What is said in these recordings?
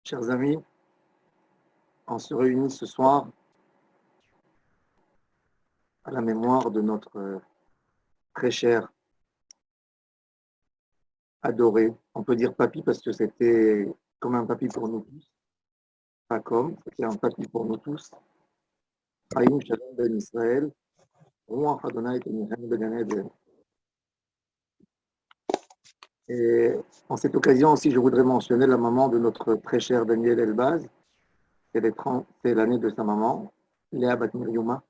Chers amis, on se réunit ce soir à la mémoire de notre très cher, adoré. On peut dire papy parce que c'était comme un papy pour nous tous. Pas comme, c'était un papy pour nous tous. Chaim Shalom Ben Israël, Ruach Adonai Tenichem Ben Eden. Et en cette occasion aussi, je voudrais mentionner la maman de notre très cher Daniel Elbaz. C'est l'année de sa maman, Léa Bat Miriuma.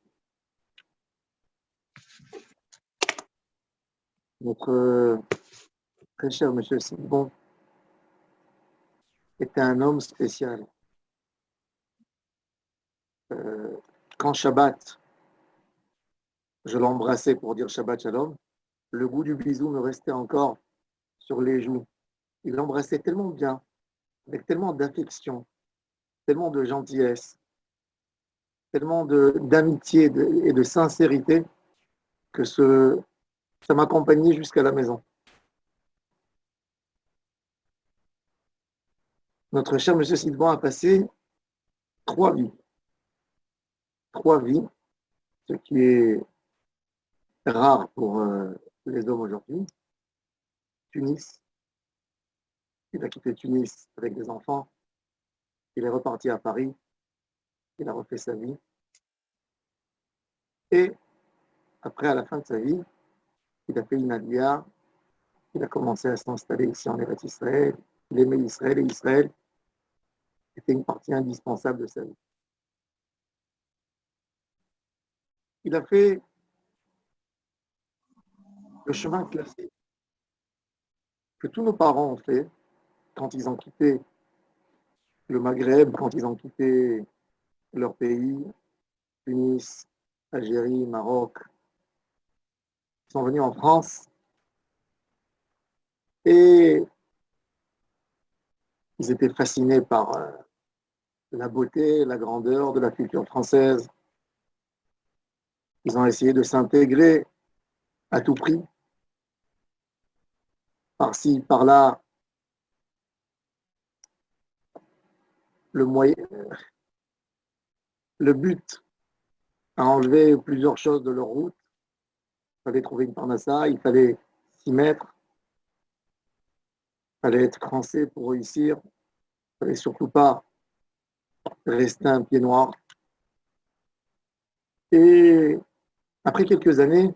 Notre très cher monsieur Sylvain était un homme spécial. Quand Shabbat, je l'embrassais pour dire Shabbat Shalom, le goût du bisou me restait encore sur les joues. Il l'embrassait tellement bien, avec tellement d'affection, tellement de gentillesse, tellement d'amitié et de sincérité que ça m'accompagnait jusqu'à la maison. Notre cher monsieur Sylvain a passé 3 vies. 3 vies, ce qui est rare pour les hommes aujourd'hui. Tunis, il a quitté Tunis avec des enfants, il est reparti à Paris, il a refait sa vie. Et après, à la fin de sa vie, il a fait une aliyah, il a commencé à s'installer ici en Eretz Israël, il aimait Israël et Israël était une partie indispensable de sa vie. Il a fait le chemin classique que tous nos parents ont fait quand ils ont quitté le Maghreb, quand ils ont quitté leur pays, Tunis, Algérie, Maroc, ils sont venus en France et ils étaient fascinés par la beauté, la grandeur de la culture française. Ils ont essayé de s'intégrer à tout prix, par-ci, par-là. Le but à enlever plusieurs choses de leur route. Il fallait trouver une parnassa, il fallait s'y mettre, il fallait être français pour réussir, il ne fallait surtout pas rester un pied noir. Et après quelques années,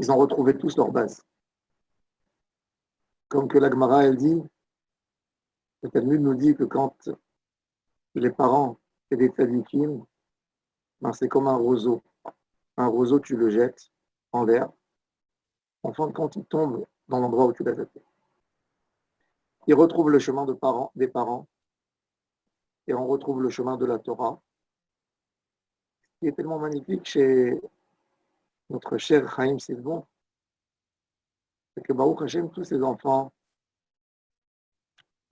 ils ont retrouvé tous leur base. Comme que la Gemara, elle dit, le Talmud nous dit que quand les parents et des tzadikim, ben c'est comme un roseau. Un roseau, tu le jettes en l'air. En fin de compte, il tombe dans l'endroit où tu l'as jeté. Ils retrouvent le chemin des parents et on retrouve le chemin de la Torah. Ce qui est tellement magnifique chez notre cher Chaim Sylvain, c'est que Baruch Hashem, tous ses enfants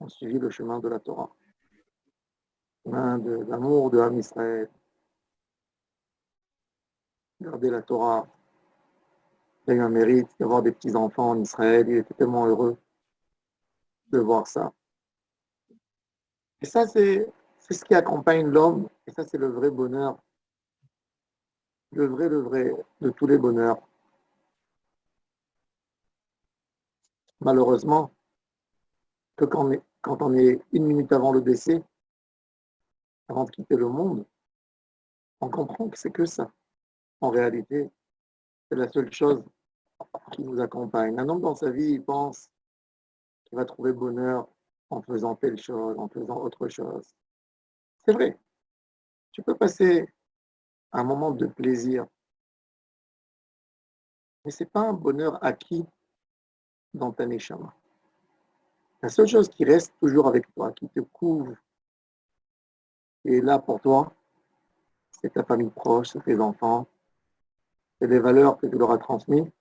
ont suivi le chemin de la Torah. Chemin de l'amour de Ham Israël, garder la Torah. Il a eu un mérite d'avoir des petits-enfants en Israël. Il était tellement heureux de voir ça. Et ça, c'est ce qui accompagne l'homme. Et ça, c'est le vrai bonheur. Le vrai de tous les bonheurs. Malheureusement, que quand on est 1 minute avant le décès, avant de quitter le monde, on comprend que c'est que ça. En réalité, c'est la seule chose qui nous accompagne. Un homme dans sa vie, il pense qu'il va trouver bonheur en faisant telle chose, en faisant autre chose. C'est vrai, tu peux passer un moment de plaisir, mais ce n'est pas un bonheur acquis dans ta neshama. La seule chose qui reste toujours avec toi, qui te couvre, qui est là pour toi, c'est ta famille proche, c'est tes enfants, c'est les valeurs que tu leur as transmises.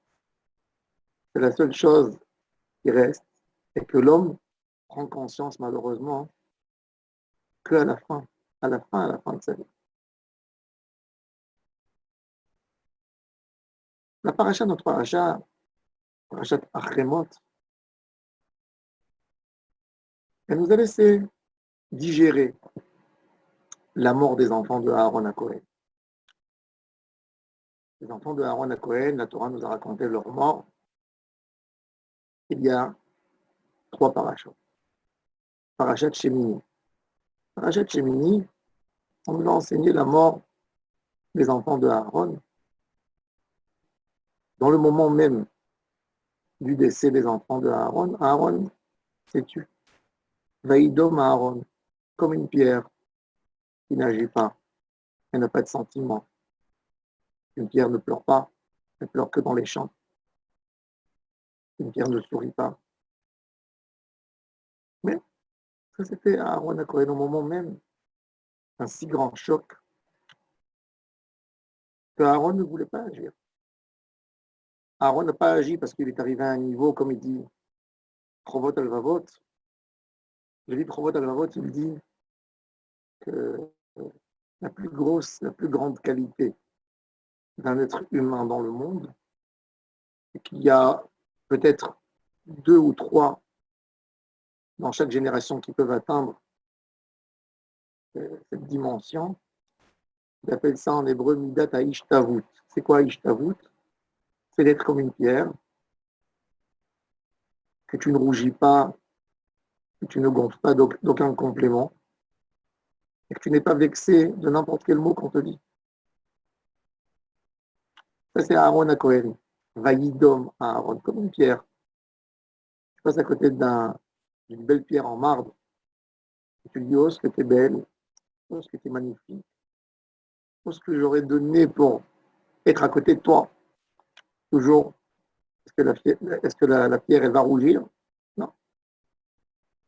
C'est la seule chose qui reste et que l'homme prend conscience malheureusement qu'à la fin, à la fin de sa vie. La paracha, notre paracha, parachat Achemot, elle nous a laissé digérer la mort des enfants de Aaron à Cohen. Les enfants de Aaron à Cohen, la Torah nous a raconté leur mort. Il y a 3 parachutes. Parachat Shemini. Parachat Shemini, on nous a enseigné la mort des enfants de Aaron. Dans le moment même du décès des enfants de Aaron, Aaron s'est tué. Vaïdom Aaron, comme une pierre qui n'agit pas, elle n'a pas de sentiment. Une pierre ne pleure pas, elle pleure que dans les champs. Une pierre ne sourit pas. Mais ça c'était à Aaron à Cohen au moment même, un si grand choc que Aaron ne voulait pas agir. Aaron n'a pas agi parce qu'il est arrivé à un niveau, comme il dit, Chovot al-Vavot. Le livre Chovot al-Vavot, il dit que la plus grosse, la plus grande qualité d'un être humain dans le monde, c'est qu'il y a peut-être 2 ou 3 dans chaque génération qui peuvent atteindre cette dimension. Il appelle ça en hébreu Midat Haishtavut. C'est quoi Haishtavut? C'est d'être comme une pierre, que tu ne rougis pas, que tu ne gonfles pas d'aucun complément, et que tu n'es pas vexé de n'importe quel mot qu'on te dit. Ça, c'est Aaron à Kohen. Vaïdom à Aaron, comme une pierre. Tu passes à côté d'une belle pierre en marbre, et tu lui dis, oh, ce que tu es belle, oh, ce que tu es magnifique, oh, ce que j'aurais donné pour être à côté de toi. Toujours, est-ce que la pierre, elle va rougir? Non.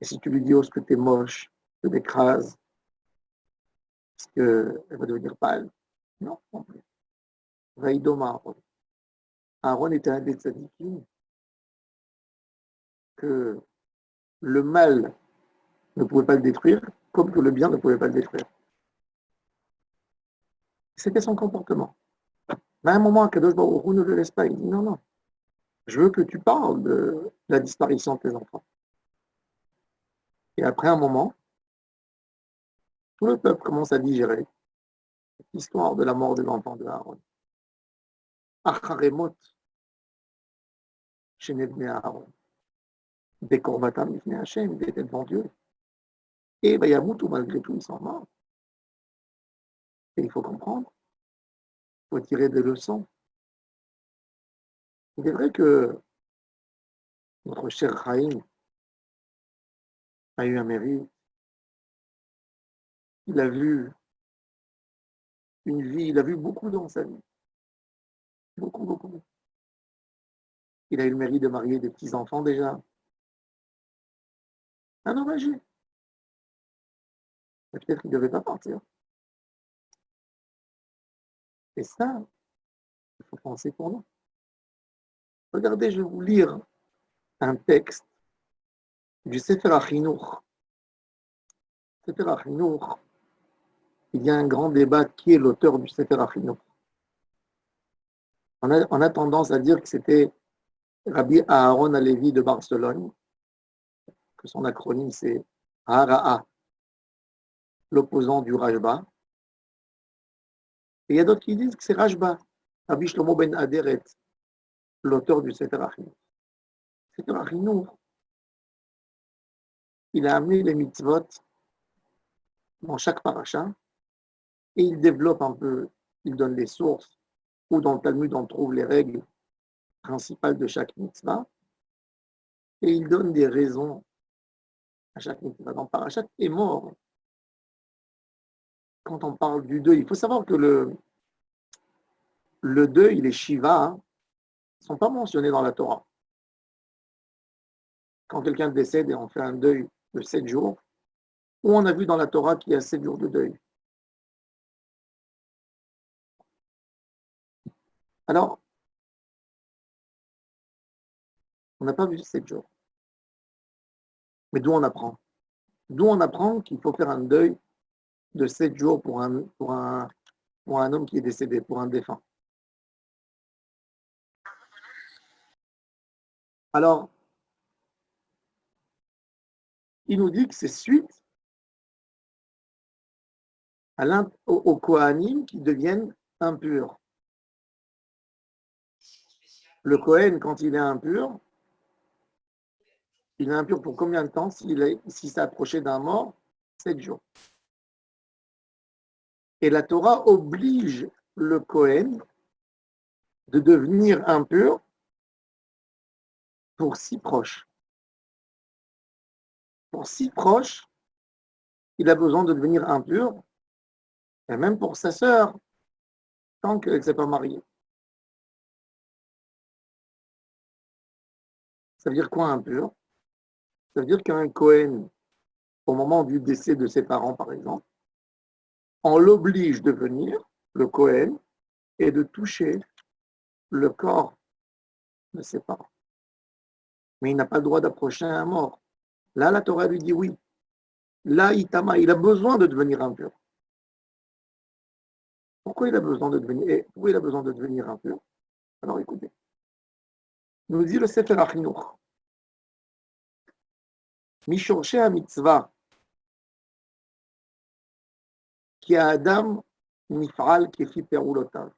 Et si tu lui dis, oh, ce que tu es moche, tu t'écrases, est-ce qu'elle va devenir pâle? Non, non plus. Vaïdom à Aaron. Aaron était un des tzadikim que le mal ne pouvait pas le détruire, comme que le bien ne pouvait pas le détruire. C'était son comportement. Mais à un moment, Kadosh Baruch Hu ne le laisse pas. Il dit non, non, je veux que tu parles de la disparition de tes enfants. Et après un moment, tout le peuple commence à digérer l'histoire de la mort des enfants de Aaron. Acharemot, chez Nebne Aaron. Des corbatam, Ifne Hachem, ils étaient devant Dieu. Et Bayamoutou, malgré tout, ils sont morts. Et il faut comprendre, il faut tirer des leçons. Il est vrai que notre cher Chaim a eu un mérite. Il a vu une vie, il a vu beaucoup dans sa vie. Beaucoup, beaucoup. Il a eu le mérite de marier des petits-enfants déjà. Un homme âgé. Mais peut-être qu'il ne devait pas partir. Et ça, il faut penser pour nous. Regardez, je vais vous lire un texte du Sefer HaChinuch. Sefer HaChinuch, il y a un grand débat qui est l'auteur du Sefer HaChinuch. On a tendance à dire que c'était Rabbi Aaron Halevi de Barcelone, que son acronyme c'est Hara'a, l'opposant du Rajba. Et il y a d'autres qui disent que c'est Rajba, Rabbi Shlomo ben Aderet, l'auteur du Sefer HaChinuch. Sefer HaChinuch, il a amené les mitzvot dans chaque paracha et il développe un peu, il donne les sources, ou dans le Talmud on trouve les règles principales de chaque mitzvah, et il donne des raisons à chaque mitzvah. Dans parachat est mort, quand on parle du deuil, il faut savoir que le deuil, les Shiva, ne sont pas mentionnés dans la Torah. Quand quelqu'un décède et on fait un deuil de 7 jours, où on a vu dans la Torah qu'il y a 7 jours de deuil. Alors, on n'a pas vu 7 jours. Mais d'où on apprend? D'où on apprend qu'il faut faire un deuil de 7 jours pour un homme qui est décédé, pour un défunt. Alors, il nous dit que c'est suite aux Kohanim qui deviennent impurs. Le Kohen, quand il est impur pour combien de temps s'il s'est approché d'un mort? 7 jours. Et la Torah oblige le Kohen de devenir impur pour si proche. Pour si proche, il a besoin de devenir impur, et même pour sa sœur, tant qu'elle ne s'est pas mariée. Ça veut dire quoi impur? Ça veut dire qu'un Kohen, au moment du décès de ses parents, par exemple, on l'oblige de venir, le Kohen, et de toucher le corps de ses parents. Mais il n'a pas le droit d'approcher un mort. Là, la Torah lui dit oui. Là, il a besoin de devenir impur. Pourquoi il a besoin de devenir impur? Alors écoutez, nous dit le Sefer HaChinuch, Mishorshei HaMitzvah, qui a Adam Nif'al Kefi Perulotav.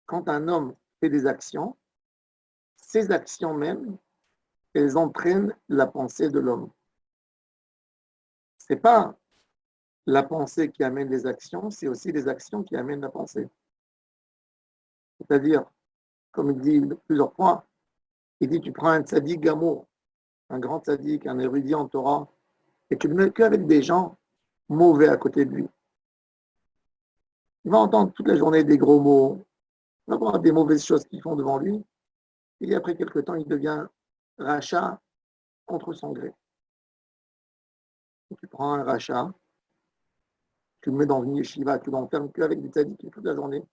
Quand un homme fait des actions, ces actions même, elles entraînent la pensée de l'homme. Ce n'est pas la pensée qui amène les actions, c'est aussi les actions qui amènent la pensée. C'est-à-dire, comme il dit plusieurs fois, il dit tu prends un tzaddik gamour, un grand tzaddik, un érudit en Torah, et tu ne le mets qu'avec des gens mauvais à côté de lui. Il va entendre toute la journée des gros mots, il va voir des mauvaises choses qu'ils font devant lui, et après quelque temps, il devient rachat contre son gré. Et tu prends un rachat, tu le mets dans une yeshiva, tu l'enfermes qu'avec des tzaddiks toute la journée,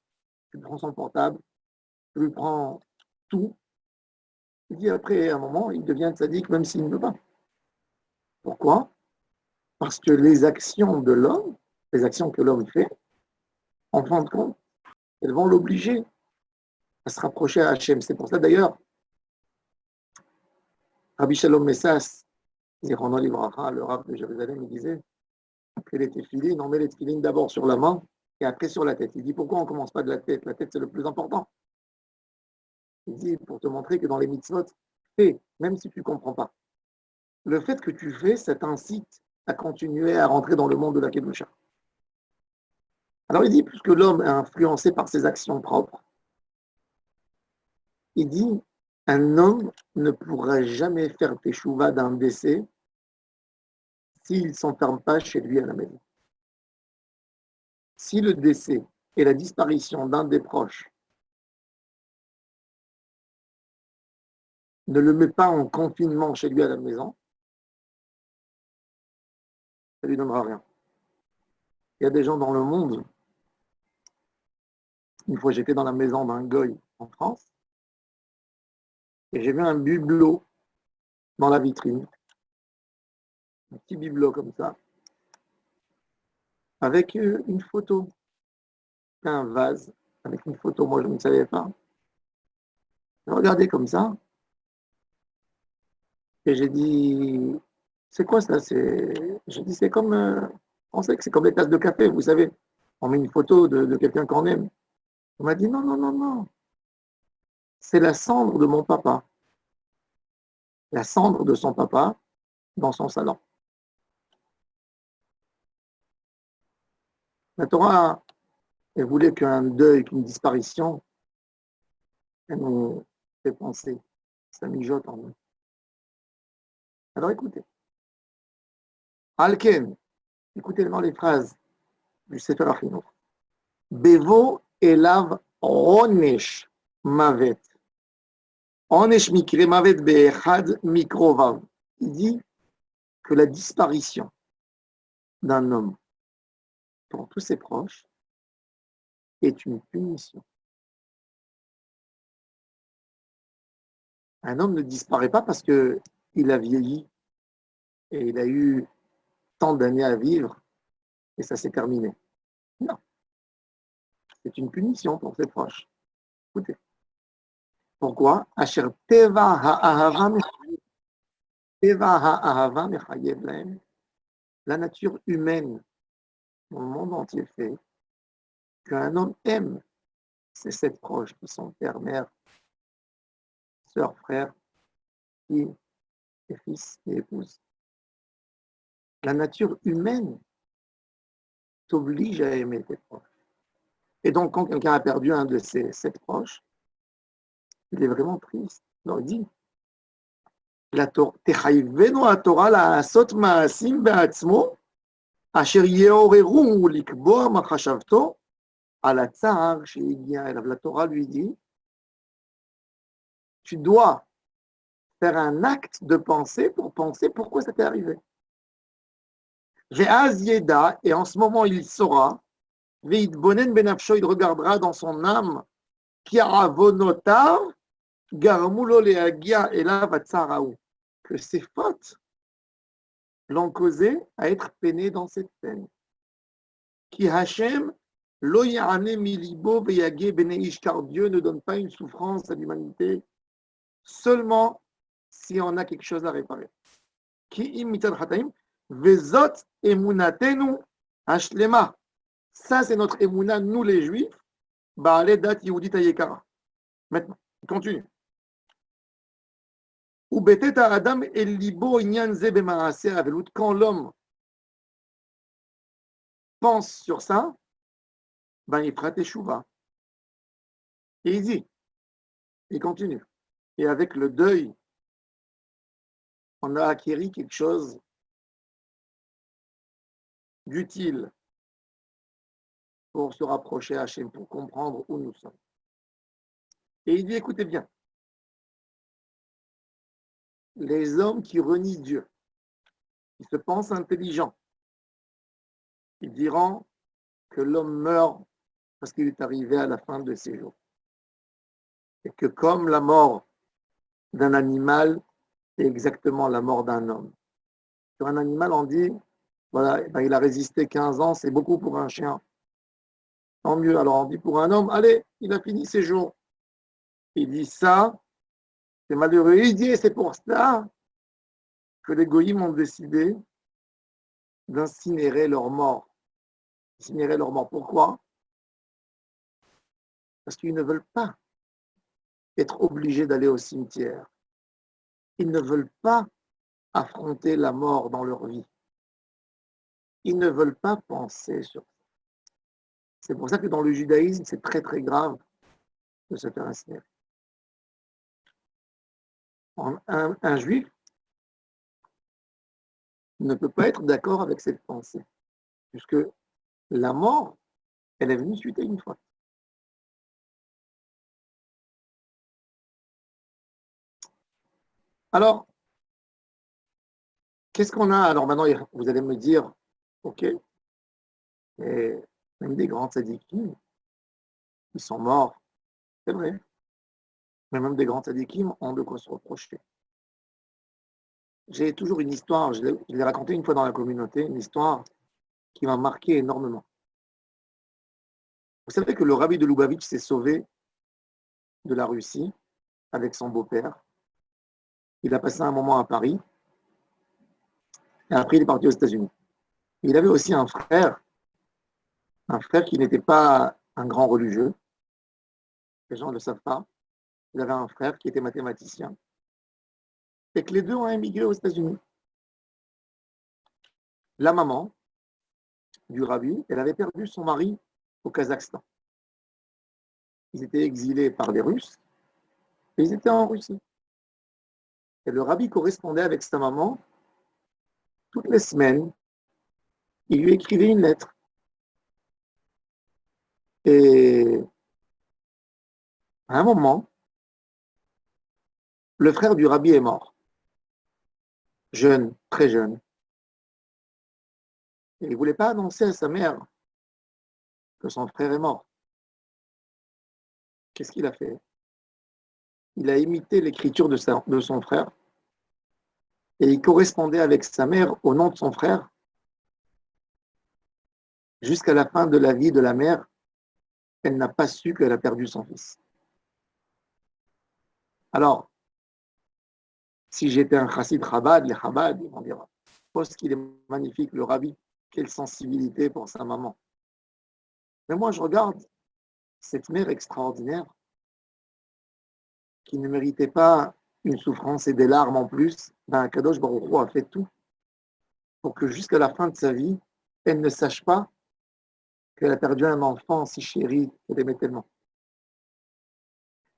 tu prends son portable, tu lui prends tout, et puis après, à un moment, il devient tzaddik même s'il ne veut pas. Pourquoi? Parce que les actions de l'homme, les actions que l'homme fait, en fin de compte, elles vont l'obliger à se rapprocher à Hachem. C'est pour ça d'ailleurs, Rabbi Shalom Messas, Zichrono Livracha, le Rav de Jérusalem, il disait que les téphilines, on met les téphilines d'abord sur la main et après sur la tête. Il dit pourquoi on ne commence pas de la tête? La tête, c'est le plus important. Il dit pour te montrer que dans les mitzvot, fais, même si tu ne comprends pas. Le fait que tu fais, ça t'incite à continuer à rentrer dans le monde de la Kedusha. Alors il dit, puisque l'homme est influencé par ses actions propres, il dit, un homme ne pourra jamais faire teshuva d'un décès s'il ne s'enferme pas chez lui à la maison. Si le décès et la disparition d'un des proches ne le met pas en confinement chez lui à la maison, ça ne lui donnera rien. Il y a des gens dans le monde, une fois j'étais dans la maison d'un goy en France, et j'ai vu un bibelot dans la vitrine, un petit bibelot comme ça, avec une photo, un vase avec une photo, moi je ne savais pas. J'ai regardé comme ça, et j'ai dit, c'est quoi ça? J'ai dit, c'est comme, on sait que c'est comme les tasses de café, vous savez, on met une photo de quelqu'un qu'on aime. On m'a dit, non, non, non, non, c'est la cendre de mon papa, la cendre de son papa dans son salon. La Torah, elle voulait qu'un deuil, qu'une disparition, elle nous fait penser, ça mijote en nous. Alors écoutez, Alken, écoutez maintenant les phrases du Sefer HaChinuch. Bevo elav onesh mavet. Onesh mikre mavet be'echad mikrovav. Il dit que la disparition d'un homme pour tous ses proches est une punition. Un homme ne disparaît pas parce qu'il a vieilli et il a eu tant d'années à vivre et ça s'est terminé. Non, c'est une punition pour ses proches. Écoutez. Pourquoi? Asher teva ha'ahava mechayev lahem. La nature humaine dans le monde entier fait qu'un homme aime ses 7 proches qui sont père, mère, sœur, frère, fille et fils et épouse. La nature humaine t'oblige à aimer tes proches. Et donc, quand quelqu'un a perdu un de ses 7 proches, il est vraiment triste. Alors, il dit, תחייבנו התורה לעשות מעשים בעצמו, אשר יעוררו לקבוע מחשבתו על הצער שהגיע אליו. La Torah lui dit, tu dois faire un acte de pensée pour penser pourquoi ça t'est arrivé. Ve'az yeda, et en ce moment il saura, ve'itbonen benafsho, il regardera dans son âme, ki avonotav garmu lo lehagia elav hatzarahu, que ses fautes l'ont causé à être peiné dans cette peine. Ki Hashem lo ya'ane milibo ve'yage bene ish, car Dieu ne donne pas une souffrance à l'humanité seulement si on a quelque chose à réparer. Ki im mitad chataim vezot emunatenu hashlema. Ça, c'est notre émouna, nous les juifs, ba'ale dat yehudit hayekara. Maintenant, il continue. Ou betet ha'adam el libo inyan ze b'maaseh avelut. Quand l'homme pense sur ça, ben il fera teshuva. Et il dit, il continue. Et avec le deuil, on a acquis quelque chose d'utile pour se rapprocher à Hachem, pour comprendre où nous sommes. Et il dit, écoutez bien, les hommes qui renient Dieu, qui se pensent intelligents, ils diront que l'homme meurt parce qu'il est arrivé à la fin de ses jours. Et que comme la mort d'un animal est exactement la mort d'un homme. Sur un animal, on dit, voilà, ben, il a résisté 15 ans, c'est beaucoup pour un chien. Tant mieux. Alors on dit pour un homme, allez, il a fini ses jours. Il dit ça, c'est malheureux. Il dit, c'est pour cela que les goïms ont décidé d'incinérer leurs morts. Incinérer leurs morts. Pourquoi? Parce qu'ils ne veulent pas être obligés d'aller au cimetière. Ils ne veulent pas affronter la mort dans leur vie. Ils ne veulent pas penser sur ça. C'est pour ça que dans le judaïsme, c'est très très grave de se faire incinérer. Un juif ne peut pas être d'accord avec cette pensée, puisque la mort, elle est venue suite à une fois. Alors, qu'est-ce qu'on a? Alors maintenant, vous allez me dire, ok, et même des grands tzadikim, ils sont morts, c'est vrai, mais même des grands tzadikim ont de quoi se reprocher. J'ai toujours une histoire, je l'ai racontée une fois dans la communauté, une histoire qui m'a marqué énormément. Vous savez que le rabbi de Lubavitch s'est sauvé de la Russie avec son beau-père. Il a passé un moment à Paris et après il est parti aux États-Unis. Il avait aussi un frère qui n'était pas un grand religieux. Les gens ne le savent pas. Il avait un frère qui était mathématicien. Et que les deux ont émigré aux États-Unis. La maman du rabbi, elle avait perdu son mari au Kazakhstan. Ils étaient exilés par les Russes et ils étaient en Russie. Et le rabbi correspondait avec sa maman toutes les semaines. Il lui écrivait une lettre. Et à un moment, le frère du rabbi est mort. Jeune, très jeune. Et il ne voulait pas annoncer à sa mère que son frère est mort. Qu'est-ce qu'il a fait? Il a imité l'écriture de son frère et il correspondait avec sa mère au nom de son frère jusqu'à la fin de la vie de la mère. Elle n'a pas su qu'elle a perdu son fils. Alors, si j'étais un chassid Chabad, les Chabad, ils vont dire, oh, ce qu'il est magnifique, le rabbi. quelle sensibilité pour sa maman. Mais moi, je regarde cette mère extraordinaire qui ne méritait pas une souffrance et des larmes en plus. Ben, Kadosh Baruch Hu a fait tout pour que jusqu'à la fin de sa vie, elle ne sache pas qu'elle a perdu un enfant si chéri qu'elle aimait tellement.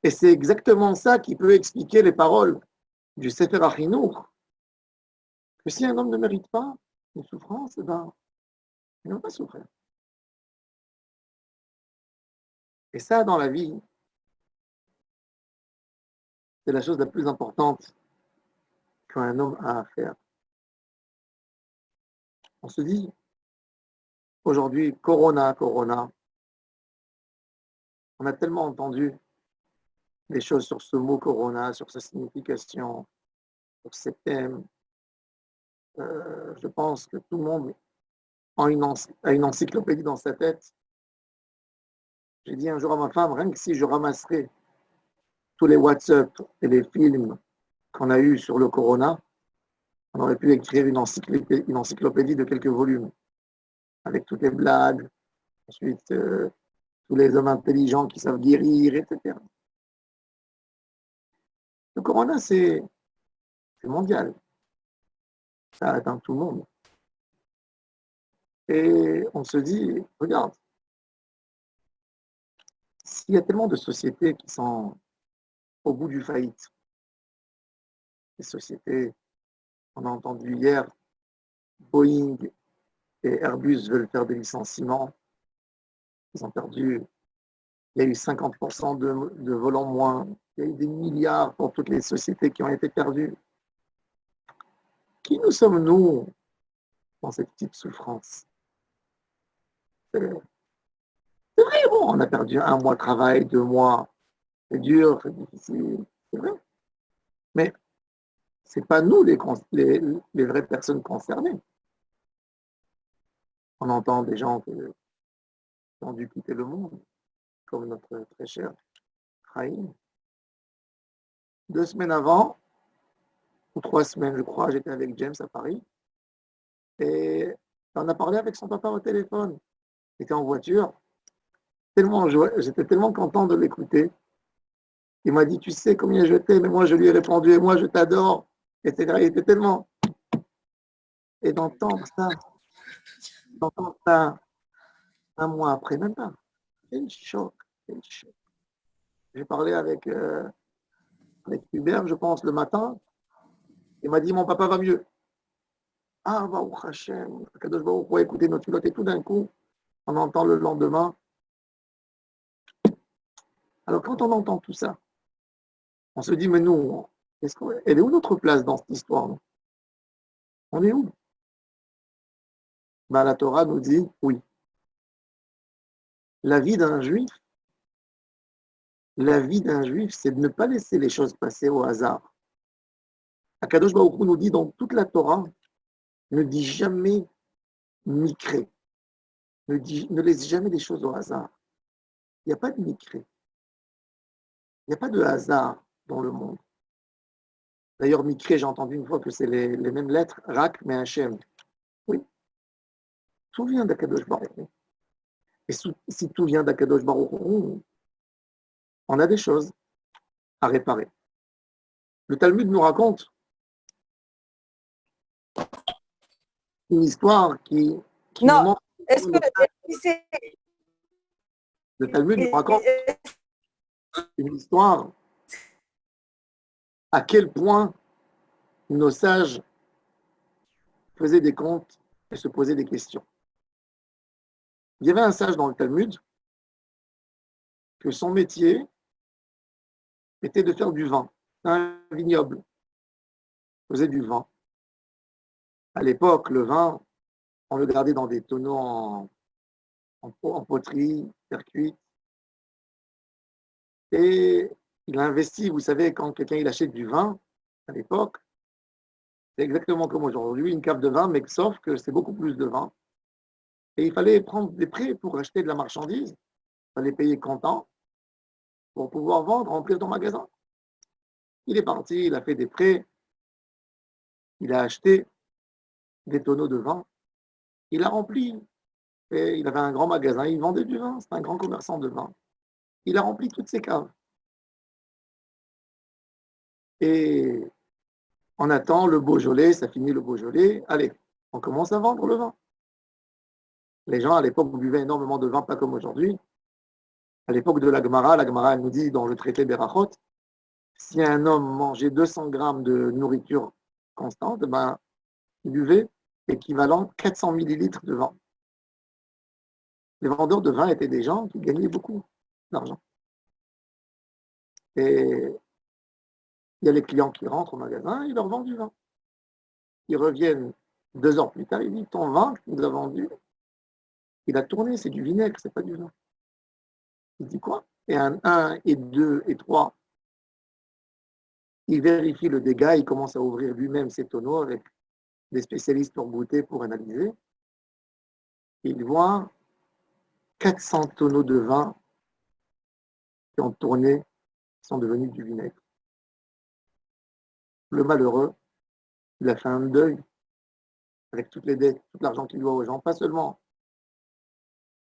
Et c'est exactement ça qui peut expliquer les paroles du Sefer Achinour, que si un homme ne mérite pas une souffrance, ben, il ne va pas souffrir. Et ça, dans la vie, c'est la chose la plus importante qu'un homme a à faire. On se dit, aujourd'hui, Corona, Corona, on a tellement entendu des choses sur ce mot Corona, sur sa signification, sur ses thèmes. Je pense que tout le monde a une encyclopédie dans sa tête. J'ai dit un jour à ma femme, rien que si je ramasserais tous les WhatsApp et les films qu'on a eus sur le Corona, on aurait pu écrire une encyclopédie de quelques volumes, avec toutes les blagues, ensuite tous les hommes intelligents qui savent guérir, etc. Le Corona, c'est mondial, ça atteint tout le monde. Et on se dit, regarde, s'il y a tellement de sociétés qui sont au bout du faillite, les sociétés, on a entendu hier, Boeing et Airbus veulent faire des licenciements, ils ont perdu, il y a eu 50% de vols en moins, il y a eu des milliards pour toutes les sociétés qui ont été perdues. Qui nous sommes-nous dans cette petite souffrance? C'est vrai, bon, on a perdu 1 mois de travail, 2 mois, c'est dur, c'est difficile, c'est vrai. Mais ce n'est pas nous les vraies personnes concernées. On entend des gens qui ont dû quitter le monde, comme notre très cher Chaim. 2 semaines avant, ou 3 semaines, je crois, j'étais avec James à Paris, et on a parlé avec son papa au téléphone. Il était en voiture, j'étais tellement content de l'écouter. Il m'a dit, tu sais combien je t'aime, et moi je lui ai répondu, et moi je t'adore, etc. Il était tellement... Et d'entendre ça 1 mois après, même pas, quel choc, quel choc. J'ai parlé avec Hubert, je pense, le matin. Il m'a dit, mon papa va mieux. Ah, Baruch Hashem, Kadosh Baruch Hu, écouter notre pilote. Et tout d'un coup, on entend le lendemain. Alors, quand on entend tout ça, on se dit, mais nous, elle est où notre place dans cette histoire? On est où? Ben, la Torah nous dit, oui. La vie d'un juif, c'est de ne pas laisser les choses passer au hasard. Akadosh Baruch Hu nous dit dans toute la Torah, ne dis jamais micré. Ne laisse jamais les choses au hasard. Il n'y a pas de micré. Il n'y a pas de hasard dans le monde. D'ailleurs, micré, j'ai entendu une fois que c'est les mêmes lettres, Rak, mais Hachem. Oui, tout vient d'Akadosh Baruch Hu. Et si tout vient d'Akadosh Baruch Hu, on a des choses à réparer. Le Talmud nous raconte une histoire qui nous Non, montre. est-ce que c'est... Le Talmud nous raconte une histoire à quel point nos sages faisaient des comptes et se posaient des questions. Il y avait un sage dans le Talmud que son métier était de faire du vin. Un vignoble faisait du vin. À l'époque, le vin, on le gardait dans des tonneaux en poterie, terre cuite. Et il a investi, vous savez, quand quelqu'un il achète du vin, à l'époque, c'est exactement comme aujourd'hui, une cave de vin, mais sauf que c'est beaucoup plus de vin. Et il fallait prendre des prêts pour acheter de la marchandise. Il fallait payer comptant pour pouvoir vendre, remplir ton magasin. Il est parti, il a fait des prêts, il a acheté des tonneaux de vin, Il a rempli, et il avait un grand magasin, il vendait du vin, c'est un grand commerçant de vin. Il a rempli toutes ses caves. Et on attend le Beaujolais, ça finit le Beaujolais, allez, on commence à vendre le vin. Les gens, à l'époque, buvaient énormément de vin, pas comme aujourd'hui. À l'époque de la Gemara elle nous dit dans le traité Berachot, si un homme mangeait 200 grammes de nourriture constante, ben, il buvait l'équivalent de 400 millilitres de vin. Les vendeurs de vin étaient des gens qui gagnaient beaucoup d'argent. Et il y a les clients qui rentrent au magasin, ils leur vendent du vin. Ils reviennent 2 heures plus tard, ils disent ton vin que tu nous as vendu, il a tourné, c'est du vinaigre, c'est pas du vin. Il dit quoi? Et un et 2 et 3, il vérifie le dégât, il commence à ouvrir lui-même ses tonneaux avec des spécialistes pour goûter, pour analyser. Il voit 400 tonneaux de vin qui ont tourné, qui sont devenus du vinaigre. Le malheureux, il a fait un deuil avec toutes les dettes, tout l'argent qu'il doit aux gens, pas seulement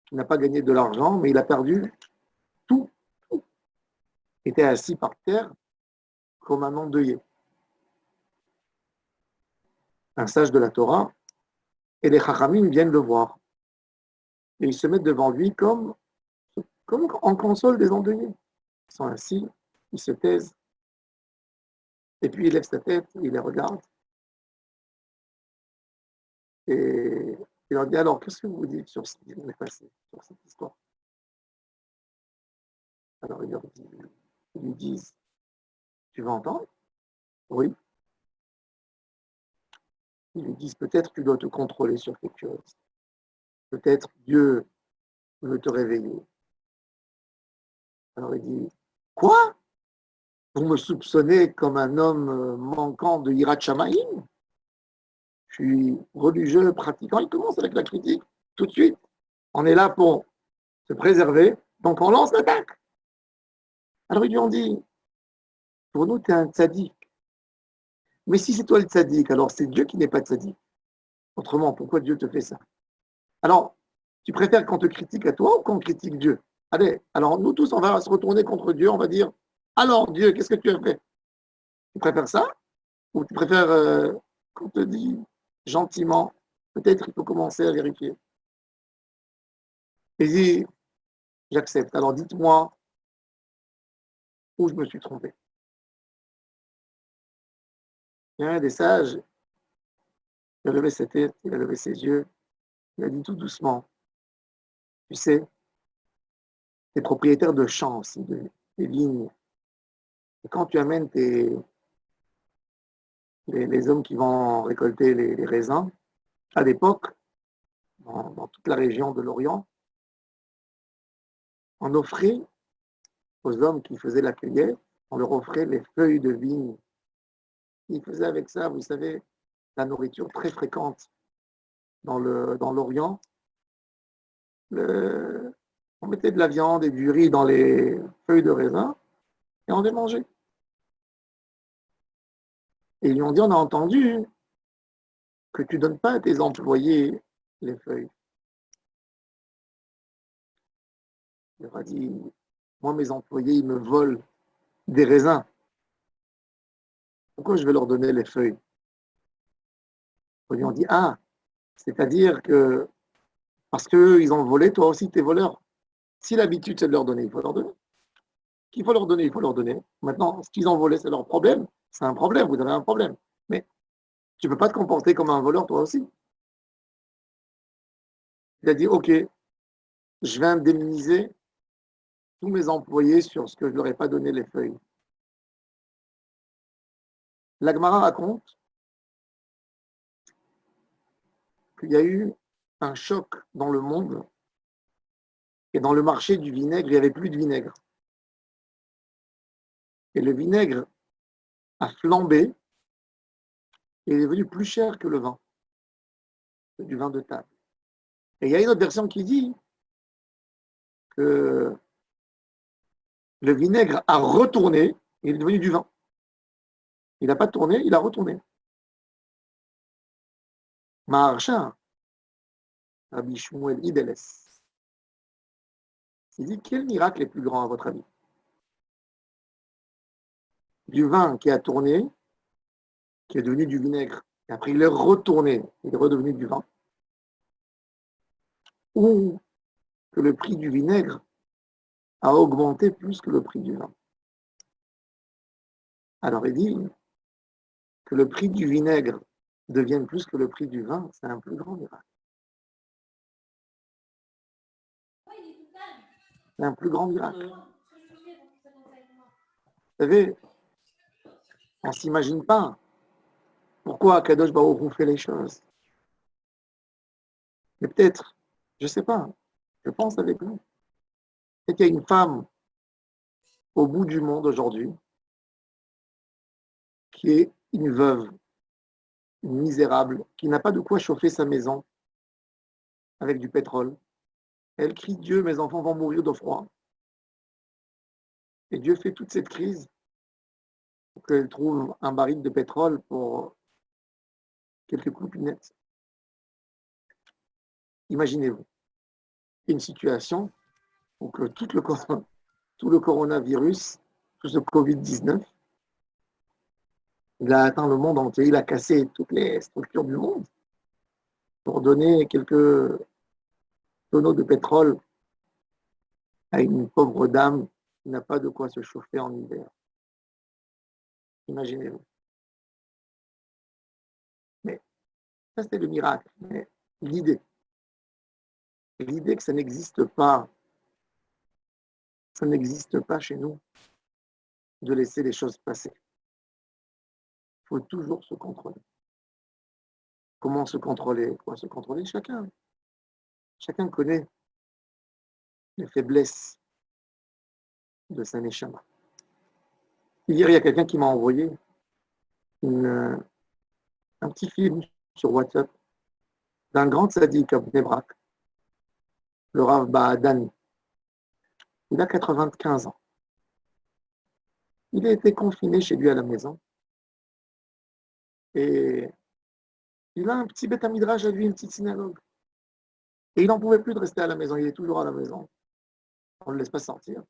qu'il n'a pas gagné de l'argent, mais il a perdu tout. Il était assis par terre comme un endeuillé. Un sage de la Torah, et les Chachamim viennent le voir. Et ils se mettent devant lui comme en console des endeuillés. Ils sont assis, ils se taisent, et puis il lève sa tête, il les regarde, et il leur dit alors, qu'est-ce que vous dites sur ce qui est passé, sur cette histoire? Alors ils lui disent, tu veux entendre? Oui. Ils lui disent, peut-être tu dois te contrôler sur quelque chose. Peut-être Dieu veut te réveiller. Alors il dit, quoi? Vous me soupçonnez comme un homme manquant de Hirat Shamayim? Je suis religieux, pratiquant. Il commence avec la critique tout de suite. On est là pour se préserver, donc on lance l'attaque. Alors ils lui ont dit, pour nous, tu es un tzaddik. Mais si c'est toi le tzaddik, alors c'est Dieu qui n'est pas tzaddik. Autrement, pourquoi Dieu te fait ça? Alors, tu préfères qu'on te critique à toi ou qu'on critique Dieu? Allez, alors nous tous, on va se retourner contre Dieu, on va dire, alors Dieu, qu'est-ce que tu as fait? Tu préfères ça? Ou tu préfères qu'on te dise gentiment, peut-être il faut commencer à vérifier. Et dit, j'accepte. Alors dites-moi où je me suis trompé. Il y a un des sages, il a levé sa tête, il a levé ses yeux, il a dit tout doucement, tu sais, t'es propriétaire de champs aussi, des vignes. Et quand tu amènes les hommes qui vont récolter les raisins, à l'époque, dans toute la région de l'Orient, on offrait aux hommes qui faisaient la cueillette, on leur offrait les feuilles de vigne. Ils faisaient avec ça, vous savez, la nourriture très fréquente dans l'Orient. On mettait de la viande et du riz dans les feuilles de raisin et on les mangeait. Et ils lui ont dit, on a entendu que tu ne donnes pas à tes employés les feuilles. Il leur a dit, moi mes employés, ils me volent des raisins. Pourquoi je vais leur donner les feuilles? Ils lui ont dit, ah, c'est-à-dire que parce qu'eux, ils ont volé, toi aussi, t'es voleur. Si l'habitude, c'est de leur donner, il faut leur donner. Qu'il faut leur donner, il faut leur donner. Maintenant, ce qu'ils ont volé, c'est leur problème. C'est un problème, vous avez un problème. Mais tu ne peux pas te comporter comme un voleur, toi aussi. Il a dit, OK, je vais indemniser tous mes employés sur ce que je ne leur ai pas donné les feuilles. La Gemara raconte qu'il y a eu un choc dans le monde et dans le marché du vinaigre, il n'y avait plus de vinaigre. Et le vinaigre a flambé et est devenu plus cher que le vin, que du vin de table. Et il y a une autre version qui dit que le vinaigre a retourné, il est devenu du vin. Il n'a pas tourné, il a retourné. Maharsha, Rabbi Shmuel Ibeles. Il dit, quel miracle est plus grand à votre avis? Du vin qui a tourné, qui est devenu du vinaigre, et après il est retourné, il est redevenu du vin. Ou que le prix du vinaigre a augmenté plus que le prix du vin. Alors il dit que le prix du vinaigre devienne plus que le prix du vin, c'est un plus grand miracle. C'est un plus grand miracle. Vous savez, on ne s'imagine pas pourquoi Kadosh Baruch Hu fait les choses. Mais peut-être, je ne sais pas, je pense avec nous. Peut-être qu'il y a une femme au bout du monde aujourd'hui qui est une veuve, une misérable, qui n'a pas de quoi chauffer sa maison avec du pétrole. Elle crie Dieu, mes enfants vont mourir de froid. Et Dieu fait toute cette crise pour qu'elle trouve un baril de pétrole pour quelques cloupinettes. Imaginez-vous une situation où que tout le coronavirus, tout ce Covid-19, il a atteint le monde entier, il a cassé toutes les structures du monde pour donner quelques tonneaux de pétrole à une pauvre dame qui n'a pas de quoi se chauffer en hiver. Imaginez-vous. Mais ça, c'est le miracle. Mais l'idée que ça n'existe pas chez nous, de laisser les choses passer. Il faut toujours se contrôler. Comment se contrôler? Quoi se contrôler? Chacun connaît les faiblesses de sa neshama. Hier, il y a quelqu'un qui m'a envoyé un petit film sur WhatsApp d'un grand tzaddik à Bnei Brak, le Rav Bahadani. Il a 95 ans. Il a été confiné chez lui à la maison. Et il a un petit Beth Midrash à lui, une petite synagogue. Et il n'en pouvait plus de rester à la maison. Il est toujours à la maison. On ne le laisse pas sortir.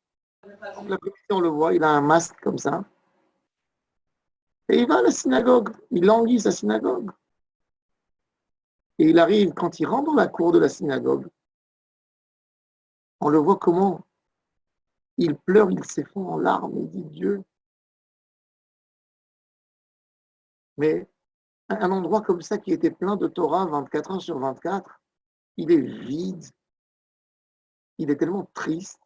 Donc l'après-midi, on le voit, il a un masque comme ça. Et il va à la synagogue. Il languit sa synagogue. Et il arrive, quand il rentre dans la cour de la synagogue, on le voit comment il pleure, il s'effondre en larmes, il dit Dieu. Mais un endroit comme ça qui était plein de Torah 24 heures sur 24, il est vide, il est tellement triste.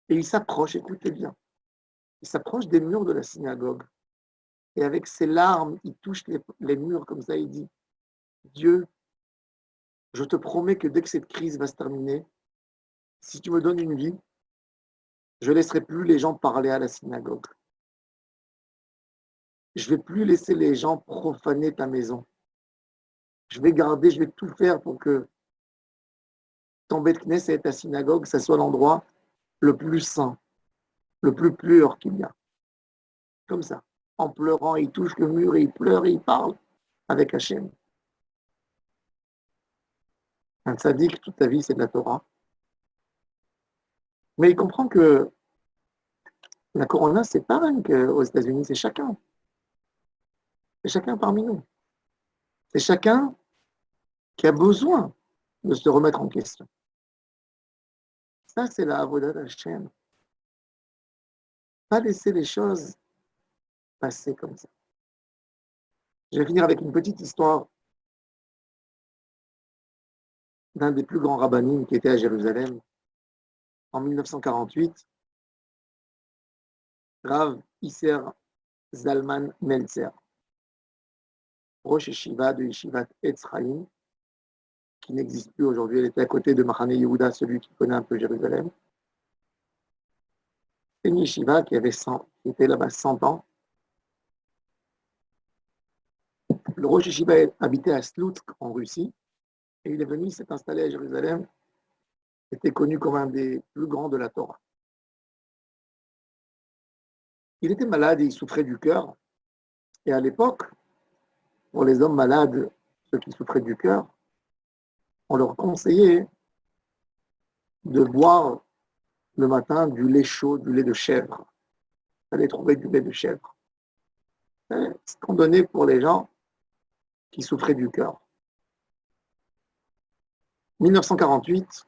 Et il s'approche, écoutez bien, il s'approche des murs de la synagogue. Et avec ses larmes, il touche les murs comme ça, il dit Dieu, je te promets que dès que cette crise va se terminer, si tu me donnes une vie, je ne laisserai plus les gens parler à la synagogue. Je ne vais plus laisser les gens profaner ta maison. Je vais tout faire pour que ton Beth Knesset et ta synagogue, ça soit l'endroit le plus saint, le plus pur qu'il y a. Comme ça. En pleurant, il touche le mur, et il pleure et il parle avec Hachem. Un tzaddik, toute ta vie, c'est de la Torah. Mais il comprend que la Corona, c'est pas rien qu'aux États-Unis, c'est chacun. C'est chacun parmi nous. C'est chacun qui a besoin de se remettre en question. Ça, c'est la Avodat Hashem. Pas laisser les choses passer comme ça. Je vais finir avec une petite histoire d'un des plus grands rabbinim qui était à Jérusalem en 1948, Rav Isser Zalman Meltzer, Rosh Yeshiva de Yeshivat Etz Chaim, qui n'existe plus aujourd'hui. Elle était à côté de Machane Yehuda, celui qui connaît un peu Jérusalem. C'est une yeshiva qui était là-bas 100 ans. Le Rosh Yeshiva habitait à Sloutsk, en Russie, et il est venu s'est installé à Jérusalem. Il était connu comme un des plus grands de la Torah. Il était malade et il souffrait du cœur. Et à l'époque, pour les hommes malades, ceux qui souffraient du cœur, on leur conseillait de boire le matin du lait chaud, du lait de chèvre. Il fallait trouver du lait de chèvre. C'est ce qu'on donnait pour les gens qui souffraient du cœur. 1948,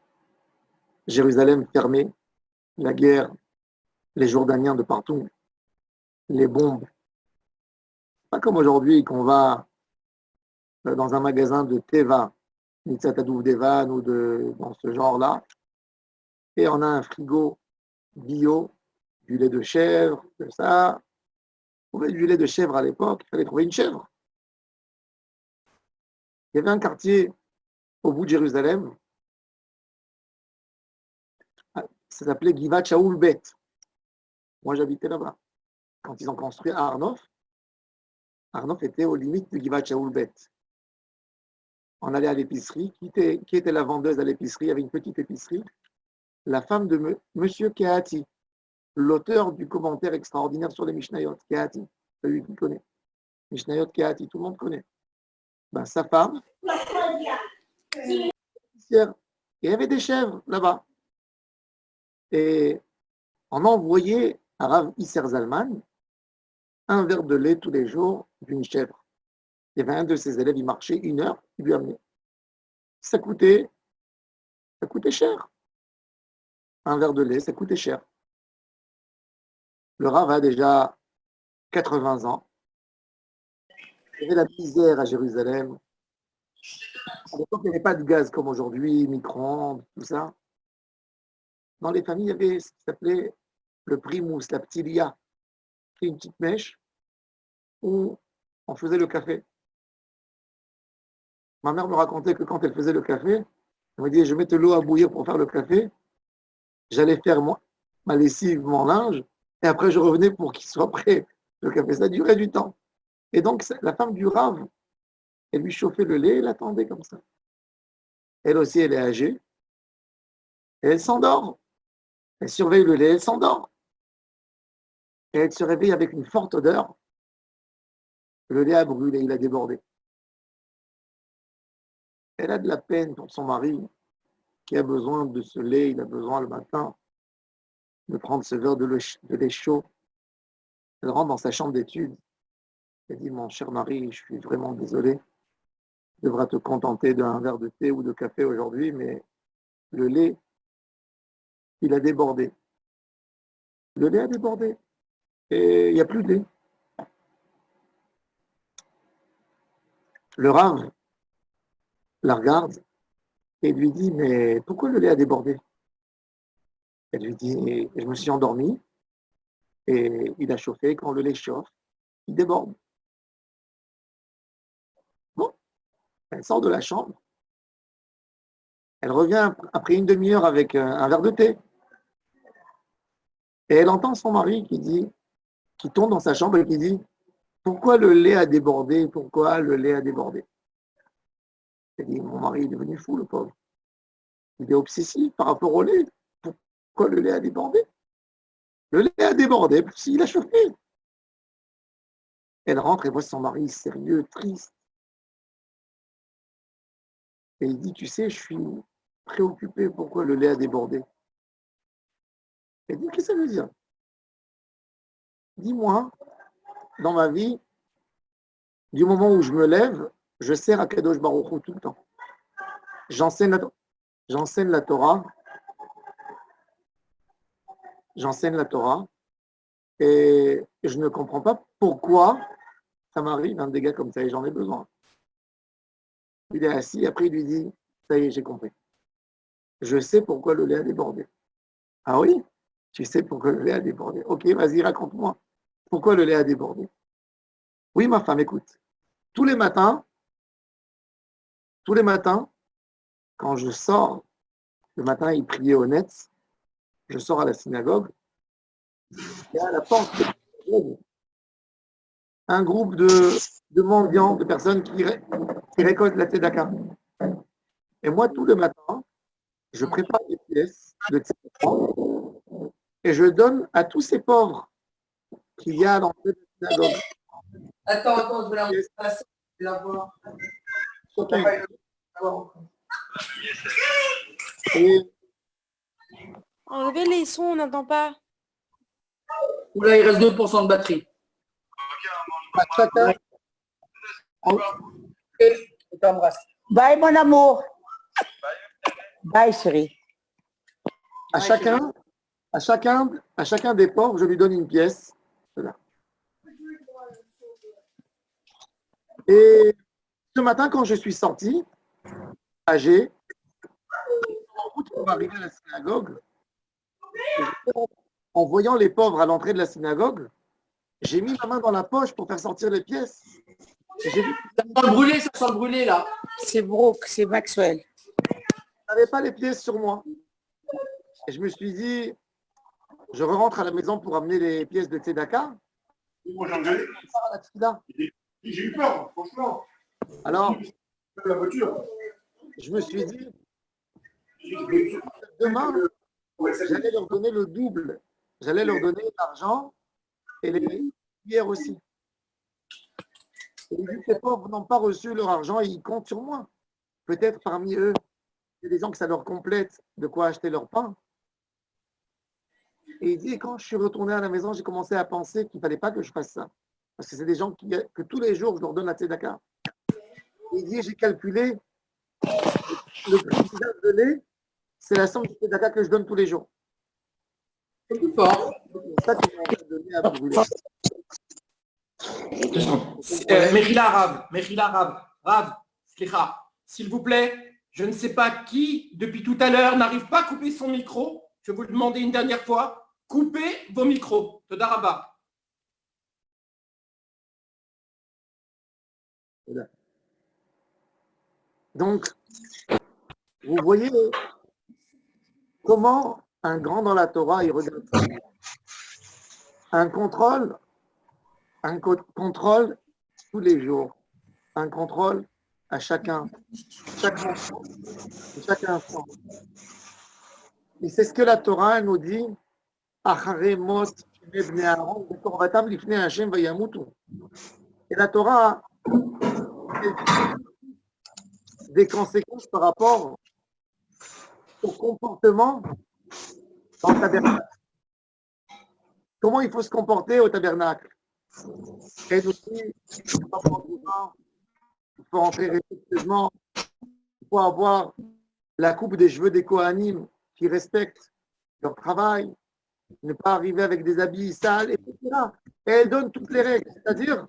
Jérusalem fermée, la guerre, les Jordaniens de partout, les bombes. Pas comme aujourd'hui qu'on va dans un magasin de Teva, Nitzatadouf Devan ou dans ce genre-là, et on a un frigo bio, du lait de chèvre, de ça. Pour trouver du lait de chèvre à l'époque, il fallait trouver une chèvre. Il y avait un quartier au bout de Jérusalem, ça s'appelait Givat Shaoul Bet. Moi, j'habitais là-bas. Quand ils ont construit Arnof était aux limites de Givat Shaoul Bet. On allait à l'épicerie. Qui était la vendeuse à l'épicerie? Il y avait une petite épicerie. La femme de Monsieur Kehati, l'auteur du commentaire extraordinaire sur les Mishnayot, Kehati, celui qui connaît. Mishnayot Kehati, tout le monde connaît. Ben, sa femme, et il y avait des chèvres là-bas. Et on a envoyé à Rav Isser Zalman un verre de lait tous les jours d'une chèvre. Il y avait un de ses élèves, il marchait 1 heure, il lui amenait. Ça coûtait cher. Un verre de lait, ça coûtait cher. Le Rav a déjà 80 ans. Il y avait la misère à Jérusalem. À l'époque, il n'y avait pas de gaz comme aujourd'hui, micro-ondes, tout ça. Dans les familles, il y avait ce qui s'appelait le primous, la ptilia, qui est une petite mèche où on faisait le café. Ma mère me racontait que quand elle faisait le café, elle me disait, je mettais l'eau à bouillir pour faire le café, j'allais faire ma lessive, mon linge, et après je revenais pour qu'il soit prêt, le café. Ça durait du temps. Et donc, la femme du Rav, elle lui chauffait le lait, elle attendait comme ça. Elle aussi, elle est âgée, et elle s'endort. Elle surveille le lait, elle s'endort. Et elle se réveille avec une forte odeur. Le lait a brûlé, il a débordé. Elle a de la peine pour son mari, qui a besoin de ce lait, il a besoin le matin de prendre ce verre de lait chaud. Elle rentre dans sa chambre d'études. Elle dit, mon cher mari, je suis vraiment désolé. Tu devras te contenter d'un verre de thé ou de café aujourd'hui, mais le lait, il a débordé. Le lait a débordé. Et il n'y a plus de lait. Le Rav la regarde et lui dit, mais pourquoi le lait a débordé? Elle lui dit, je me suis endormi et il a chauffé. Quand le lait chauffe, il déborde. Bon, elle sort de la chambre. Elle revient après une demi-heure avec un verre de thé. Et elle entend son mari qui tombe dans sa chambre et qui dit, pourquoi le lait a débordé? Pourquoi le lait a débordé? Elle dit, mon mari est devenu fou, le pauvre. Il est obsessif par rapport au lait. Pourquoi le lait a débordé? Le lait a débordé, il a chauffé. Elle rentre et voit son mari sérieux, triste. Et il dit, tu sais, je suis préoccupé, pourquoi le lait a débordé? Elle dit, qu'est-ce que ça veut dire? Dis-moi, dans ma vie, du moment où je me lève, je sers à Kadosh Baruch Hu tout le temps. J'enseigne la Torah. J'enseigne la Torah. Et je ne comprends pas pourquoi ça m'arrive un dégât comme ça et j'en ai besoin. Il est assis, après il lui dit, ça y est, j'ai compris. Je sais pourquoi le lait a débordé. Ah oui? Tu sais pourquoi le lait a débordé. Ok, vas-y, raconte-moi. Pourquoi le lait a débordé? Oui, ma femme, écoute. Tous les matins, quand je sors, le matin, il priait au net, je sors à la synagogue, et à la porte, un groupe de mendiants, de personnes qui récoltent la tzedaka. Et moi, tout le matin, je prépare des pièces de tzedaka et je donne à tous ces pauvres qu'il y a dans cette synagogue. Attends, je vais la passer. Je vais la voir. Chacun. Et Enlevez les sons, on n'entend pas. Oula, il reste 2% de batterie. à chacun, Je t'embrasse. Bye, mon amour. Bye, chérie. à chacun des pauvres, je lui donne une pièce. Voilà. Et ce matin, quand je suis sorti, âgé, en route pour arriver à la synagogue, en voyant les pauvres à l'entrée de la synagogue, j'ai mis ma main dans la poche pour faire sortir les pièces. Et j'ai vu que Ça sent le brûler, là. C'est Brooke, c'est Maxwell. je n'avais pas les pièces sur moi. Et je me suis dit, je rentre à la maison pour amener les pièces de Tzedaka. Moi, j'ai engueulé. À la tefila. J'ai eu peur, franchement. Alors, La voiture. je me suis dit, J'ai- demain, Ouais, ça- j'allais leur donner le double. J'allais leur donner l'argent et les prières aussi. Et vu que ces pauvres n'ont pas reçu leur argent, ils comptent sur moi. Peut-être parmi eux, il y a des gens que ça leur complète de quoi acheter leur pain. Et il dit, quand je suis retourné à la maison, j'ai commencé à penser qu'il ne fallait pas que je fasse ça. Parce que c'est des gens que tous les jours, je leur donne la tzedaka. Et il dit, j'ai calculé, le prix du verre de lait, c'est la somme de tzedaka que je donne tous les jours. C'est plus fort. C'est ça qu'ils m'ont donné à brûler. Mechila Rav, Mechila Rav, Rav, Slicha, s'il vous plaît, je ne sais pas qui, depuis tout à l'heure, n'arrive pas à couper son micro. Je vais vous le demander une dernière fois. Coupez vos micros. Toda Rabba. Donc, vous voyez comment un grand dans la Torah, il regarde ça. Un contrôle tous les jours. Un contrôle à chacun, chaque enfant, chaque instant. Et c'est ce que la Torah nous dit. Et la Torah a des conséquences par rapport au comportement dans le tabernacle. Comment il faut se comporter au tabernacle? Et nous dit, il faut pas prendre du vin, il faut rentrer respectueusement, il faut avoir la coupe des cheveux des Kohanim qui respectent leur travail, ne pas arriver avec des habits sales, etc. Et elle donne toutes les règles. C'est-à-dire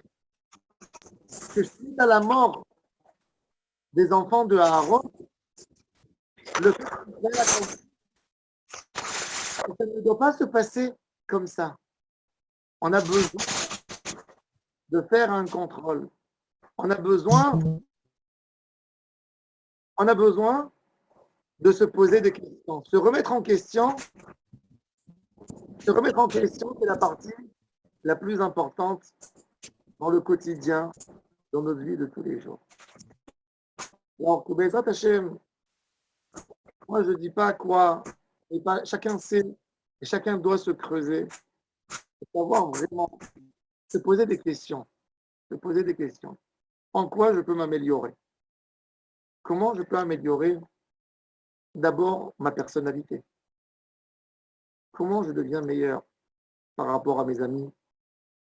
que suite à la mort des enfants de Aaron, le fait ça ne doit pas se passer comme ça. On a besoin de faire un contrôle. On a besoin de se poser des questions. Se remettre en question, c'est la partie la plus importante dans le quotidien, dans notre vie de tous les jours. Alors, que Bezrat Hashem, moi je ne dis pas quoi, et pas, chacun sait, et chacun doit se creuser, et savoir vraiment, se poser des questions. Se poser des questions. En quoi je peux m'améliorer? Comment je peux améliorer d'abord ma personnalité? Comment je deviens meilleur par rapport à mes amis,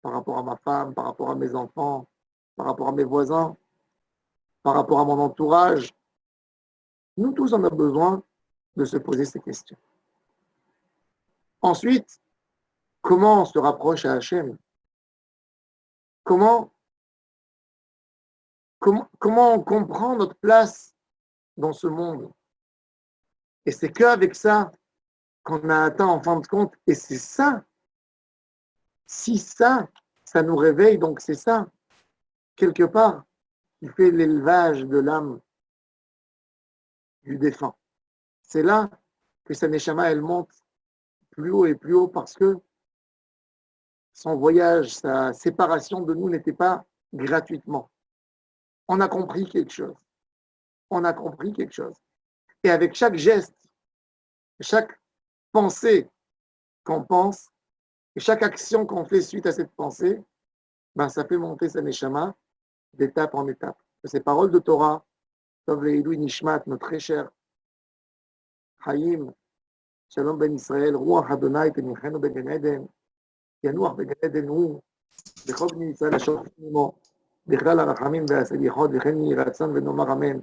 par rapport à ma femme, par rapport à mes enfants, par rapport à mes voisins, par rapport à mon entourage? Nous tous, on a besoin de se poser ces questions. Ensuite, comment on se rapproche à Hachem? Comment on comprend notre place dans ce monde? Et c'est qu'avec ça qu'on a atteint en fin de compte. Et c'est ça. Si ça nous réveille, donc c'est ça, quelque part, qui fait l'élevage de l'âme du défunt. C'est là que sa neshama, elle monte plus haut et plus haut parce que son voyage, sa séparation de nous n'était pas gratuitement. On a compris quelque chose. On a compris quelque chose. Et avec chaque geste, chaque pensée qu'on pense, et chaque action qu'on fait suite à cette pensée, ben, ça fait monter sa neshama d'étape en étape. Ces paroles de Torah, Tov Leilou Nishmat, notre très cher חיים, שלום בין ישראל, רוח אדוני תניחנו בגן עדן, ינוח בגן עדן הוא, בכל בני ישראל השופטים עמו, בכלל הרחמים והסליחות, וכן יהי רצון ונאמר אמן.